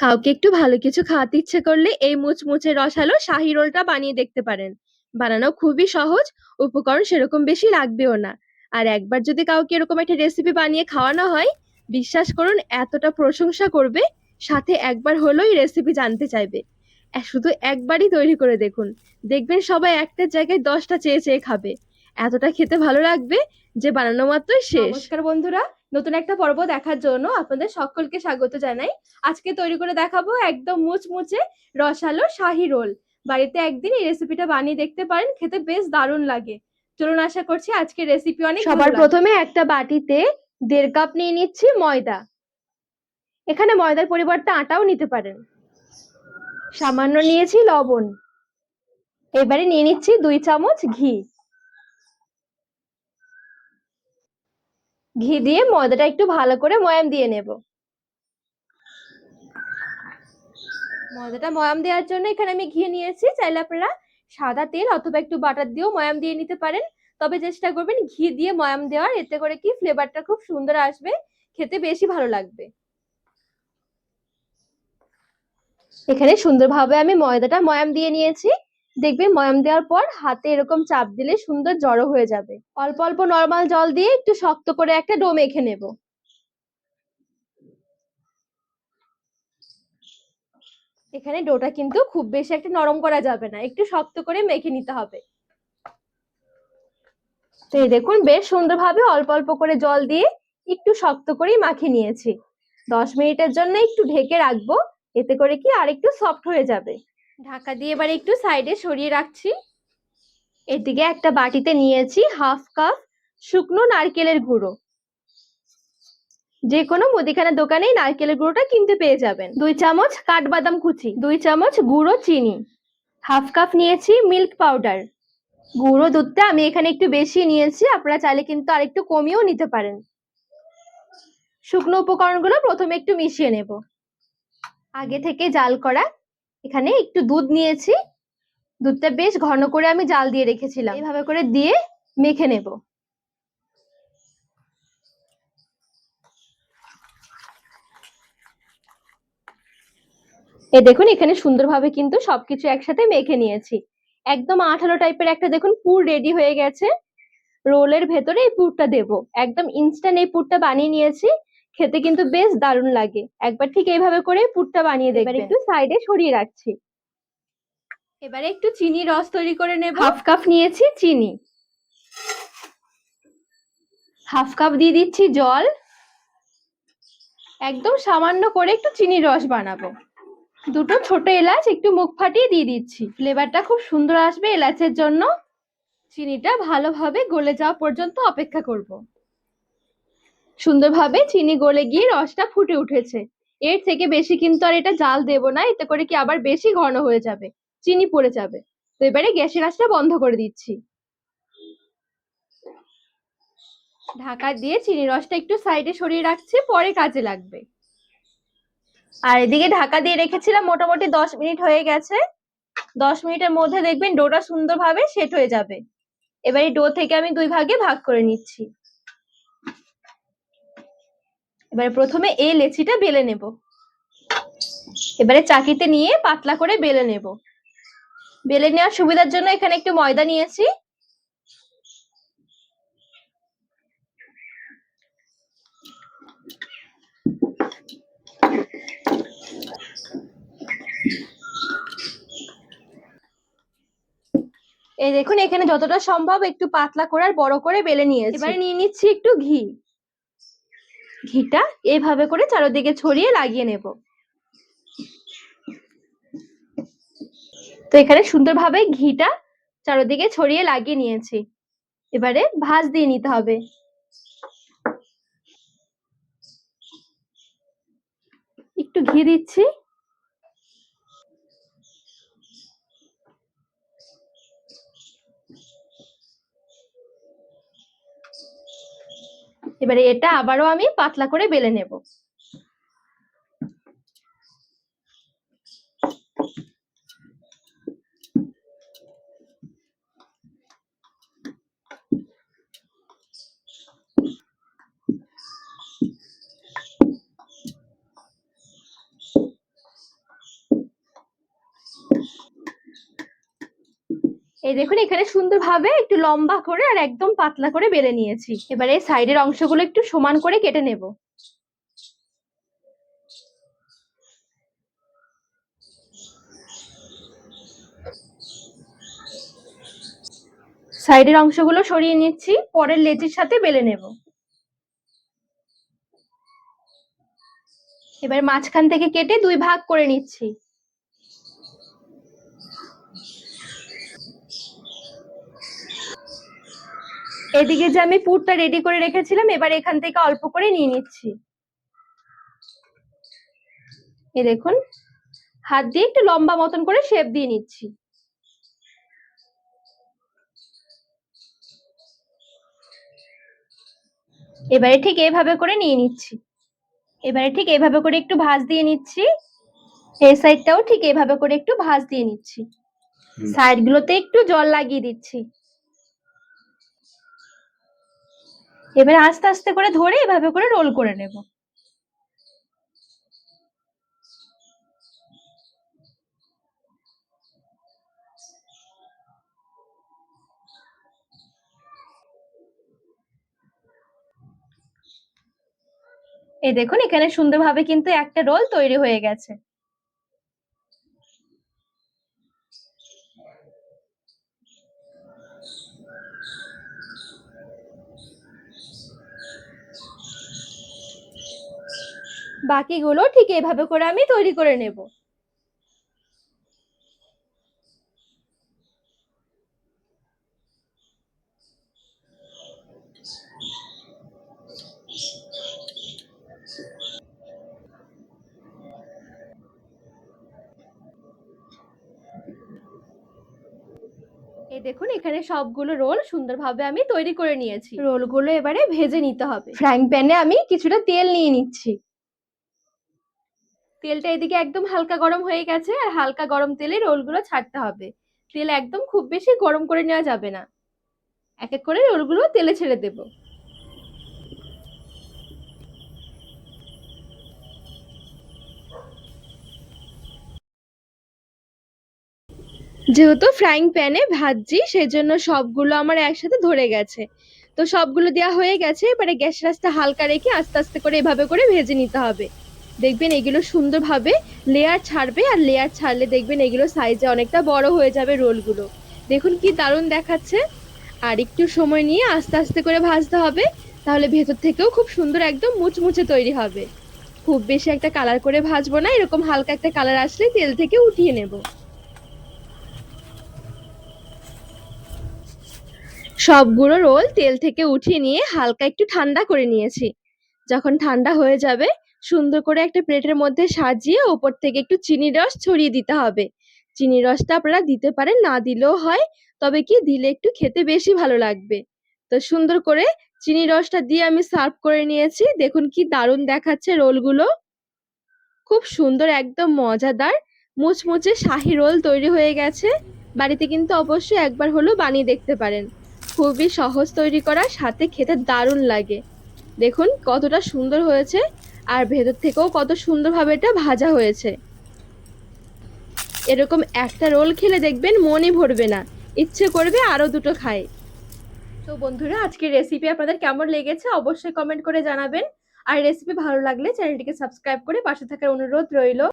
কাউকে একটু ভালো কিছু খাওয়াতে ইচ্ছে করলে এই মুচমুচে রসালো শাহী রোলটা বানিয়ে দেখতে পারেন। বানানো খুবই সহজ, উপকরণ সেরকম বেশি লাগবেও না। আর একবার যদি কাউকে এরকম একটা রেসিপি বানিয়ে খাওয়ানো হয়, বিশ্বাস করুন এতটা প্রশংসা করবে, সাথে একবার হলেও এই রেসিপি জানতে চাইবে। শুধু একবারই তৈরি করে দেখুন, দেখবেন সবাই একটা জায়গায় 10টা চেয়ে চেয়ে খাবে। এতটা খেতে ভালো লাগবে যে বানানো মাত্রই শেষ। নমস্কার বন্ধুরা, নতুন একটা পর্ব দেখার জন্য আপনাদের সকলকে স্বাগত জানাই। আজকে তৈরি করে দেখাবো একদম মুচমুচে রসালো শাহী রোল। বাড়িতে একদিন এই রেসিপিটা বানিয়ে দেখতে পারেন, খেতে বেশ দারুণ লাগে। চলুন, আশা করছি আজকের রেসিপি অনেক ভালো লাগবে। সবার প্রথমে একটা বাটিতে 1.5 কাপ নিয়ে নিচ্ছি ময়দা। এখানে ময়দার পরিবর্তে আটাও নিতে পারেন। সামান্য নিয়েছি লবণ। এবারে নিয়ে নিচ্ছি 2 চামচ ঘি। ঘি দিয়ে ময়দাটা একটু ভালো করে ময়াম দিয়ে নেব। ময়দাটা ময়াম দেওয়ার জন্য এখানে আমি ঘি নিয়েছি। চাইলে আপনারা সাদা তেল অথবা একটু বাটার দিয়েও ময়াম দিয়ে নিতে পারেন, তবে চেষ্টা করবেন ঘি দিয়ে ময়াম দেওয়ার। এতে করে কি ফ্লেভারটা খুব সুন্দর আসবে, খেতে বেশি ভালো লাগবে। এখানে সুন্দরভাবে আমি ময়দাটা ময়াম দিয়ে নিয়েছি। দেখবেন ময়াম দেওয়ার পর হাতে এরকম চাপ দিলে সুন্দর জড়ো হয়ে যাবে। অল্প অল্প নরমাল জল দিয়ে একটু শক্ত করে একটা ডো মেখে নেব। এখানে ডোটা কিন্তু খুব বেশি একটা নরম করা যাবে না, একটু শক্ত করে মেখে নিতে হবে। তো এই দেখুন বেশ সুন্দরভাবে অল্প অল্প করে জল দিয়ে একটু শক্ত করেই মাখিয়ে নিয়েছি। 10 মিনিটের জন্য একটু ঢেকে রাখবো, এতে করে কি আর একটু সফট হয়ে যাবে। ঢাকা দিয়ে এবার একটু সাইডে সরিয়ে রাখছি। এদিকে একটা বাটিতে নিয়েছি 1/2 কাপ শুকনো নারকেলের গুঁড়ো। যে কোনো মুদিখানার দোকানেই নারকেলের গুঁড়োটা কিনতে পেয়ে যাবেন। 2 চামচ কাঠবাদাম কুচি, 2 চামচ গুঁড়ো চিনি, 1/2 কাপ নিয়েছি মিল্ক পাউডার। গুঁড়ো দুধটা আমি এখানে একটু বেশি নিয়েছি, আপনারা চাইলে কিন্তু আরেকটু কমিয়েও নিতে পারেন। শুকনো উপকরণগুলো প্রথমে একটু মিশিয়ে নেব। আগে থেকে জাল করা এখানে একটু দুধ নিয়েছি। দুধটা বেশ ঘন করে আমি জাল দিয়ে রেখেছিলাম, এইভাবে করে দিয়ে মেখে নেব। এই দেখুন এখানে সুন্দরভাবে কিন্তু সবকিছু একসাথে মেখে নিয়েছি। একদম আঠালো টাইপের একটা দেখুন পুর রেডি হয়ে গেছে। রোলের ভেতরে এই পুরটা দেব। একদম ইনস্ট্যান্ট এই পুরটা বানিয়ে নিয়েছি, খেতে কিন্তু বেশ দারুণ লাগে। একবার ঠিক এইভাবে করে পুরটা বানিয়ে দেখবেন। একটু সাইডে সরিয়ে রাখছি। এবারে একটু চিনি রস তৈরি করে নেব। 1/2 কাপ নিয়েছি চিনি, 1/2 কাপ দিয়ে দিচ্ছি জল। একদম সামান্য করে একটু চিনির রস বানাবো। 2টো ছোট এলাচ একটু মুখ ফাটিয়ে দিয়ে দিচ্ছি, ফ্লেভারটা খুব সুন্দর আসবে এলাচের জন্য। চিনিটা ভালোভাবে গলে যাওয়া পর্যন্ত অপেক্ষা করব। সুন্দরভাবে চিনি গলে গিয়ে রসটা ফুটে উঠেছে। এর থেকে বেশি কিন্তু আর এটা জাল দেব না, এতে করে কি আবার বেশি ঘন হয়ে যাবে, চিনি পড়ে যাবে। তো এবারে গ্যাসের আঁচটা বন্ধ করে দিচ্ছি। ঢাকা দিয়ে চিনি রসটা একটু সাইডে সরিয়ে রাখছি, পরে কাজে লাগবে। আর এদিকে ঢাকা দিয়ে রেখেছিলাম মোটামুটি 10 মিনিট হয়ে গেছে। 10 মিনিটের মধ্যে দেখবেন ডোটা সুন্দরভাবে সেট হয়ে যাবে। এবার এই ডো থেকে আমি 2 ভাগে ভাগ করে নিচ্ছি। এবারে প্রথমে এই লেচিটা বেলে নেব। এবারে চাকিতে নিয়ে পাতলা করে বেলে নেব। বেলে নেওয়ার সুবিধার জন্য এখানে একটু ময়দা নিয়েছি। এই দেখুন এখানে যতটা সম্ভব একটু পাতলা করে আর বড় করে বেলে নিয়েছি। এবারে নিয়ে নিচ্ছি একটু ঘি। ঘিটা এইভাবে করে চারদিকে ছড়িয়ে লাগিয়ে নেব। তো এখানে সুন্দরভাবে ঘিটা চারদিকে ছড়িয়ে লাগিয়ে নিয়েছি। এবারে ভাঁজ দিয়ে নিতে হবে। একটু ঘি দিচ্ছি। এবারে এটা আবারও আমি পাতলা করে বেলে নেব। এই দেখুন এখানে সুন্দরভাবে একটু লম্বা করে আর একদম পাতলা করে বেলে নিয়েছি। এবারে সাইডের অংশগুলো একটু সমান করে কেটে নেব। সাইডের অংশগুলো সরিয়ে নিচ্ছি, পরের লেচির সাথে বেলে নেব। এবার মাঝখান থেকে কেটে 2 ভাগ করে নিচ্ছি। এদিকে যে আমি পুরটা রেডি করে রেখেছিলাম, এবার এখান থেকে অল্প করে নিয়ে নিচ্ছি। এই দেখুন হাত দিয়ে একটু লম্বা মতন করে শেপ দিয়ে নিচ্ছি। এবারে ঠিক এইভাবে করে নিয়ে নিচ্ছি। এবারে ঠিক এইভাবে করে একটু ভাঁজ দিয়ে নিচ্ছি। এই সাইডটাও ঠিক এইভাবে করে একটু ভাঁজ দিয়ে নিচ্ছি। সাইড গুলোতে একটু জল লাগিয়ে দিচ্ছি। এবারে আস্তে আস্তে করে ধরে এভাবে করে রোল করে নেব। এই দেখুন এখানে সুন্দরভাবে কিন্তু একটা রোল তৈরি হয়ে গেছে। বাকিগুলো ঠিক এইভাবে করে আমি তৈরি করে নেব। এই দেখুন এখানে সবগুলো রোল সুন্দরভাবে আমি তৈরি করে নিয়েছি। রোলগুলো এবারে ভেজে নিতে হবে। ফ্রাইং প্যানে আমি কিছুটা তেল নিয়ে নিচ্ছি। তেলটা এদিকে একদম হালকা গরম হয়ে গেছে, আর হালকা গরম তেলে রোলগুলো ছাড়তে হবে। তেল একদম খুব বেশি গরম করে নেওয়া যাবে না। এক এক করে রোলগুলো তেলে ছেড়ে দেব। যেহেতু ফ্রাইং প্যানে ভাজছি সেজন্য সবগুলো আমার একসাথে ধরে গেছে। তো সবগুলো দেওয়া হয়ে গেছে, এবারে গ্যাসের আঁচটা হালকা রেখে আস্তে আস্তে করে এভাবে করে ভেজে নিতে হবে। দেখবেন এগুলো সুন্দরভাবে লেয়ার ছাড়বে, আর লেয়ার ছাড়লে দেখবেন এগুলো সাইজে অনেকটা বড় হয়ে যাবে রোলগুলো। দেখুন কি দারুণ দেখাচ্ছে। আর একটু সময় নিয়ে আস্তে আস্তে করে ভাজতে হবে, তাহলে ভেতর থেকেও খুব সুন্দর একদম মুচমুচে তৈরি হবে। খুব বেশি একটা কালার করে ভাজবো না, এরকম হালকা একটা কালার আসলে তেল থেকে উঠিয়ে নেব। সবগুলো রোল তেল থেকে উঠিয়ে নিয়ে হালকা একটু ঠান্ডা করে নিয়েছি। যখন ঠান্ডা হয়ে যাবে সুন্দর করে একটা প্লেটের মধ্যে সাজিয়ে ওপর থেকে একটু চিনির রস ছড়িয়ে দিতে হবে। চিনির রসটা আপনারা দিতে পারেন, না দিলেও হয়, তবে কি দিলে একটু খেতে বেশি ভালো লাগবে। তো সুন্দর করে চিনির রসটা দিয়ে আমি সার্ভ করে নিয়েছি। দেখুন কি দারুণ দেখাচ্ছে রোলগুলো। খুব সুন্দর একদম মজাদার মুচমুচে শাহী রোল তৈরি হয়ে গেছে। বাড়িতে কিন্তু অবশ্যই একবার হলেও বানিয়ে দেখতে পারেন। খুবই সহজ তৈরি করা, সাথে খেতে দারুণ লাগে। দেখুন কতটা সুন্দর হয়েছে, আর ভেতর থেকেও কত সুন্দরভাবে এটা ভাজা হয়েছে। এরকম একটা রোল খেলে দেখবেন মনই ভরবে না, ইচ্ছে করবে আরো দুটো খাই। তো বন্ধুরা আজকের রেসিপি আপনাদের কেমন লেগেছে অবশ্যই কমেন্ট করে জানাবেন। আর রেসিপি ভালো লাগলে চ্যানেলটিকে সাবস্ক্রাইব করে পাশে থাকার অনুরোধ রইল।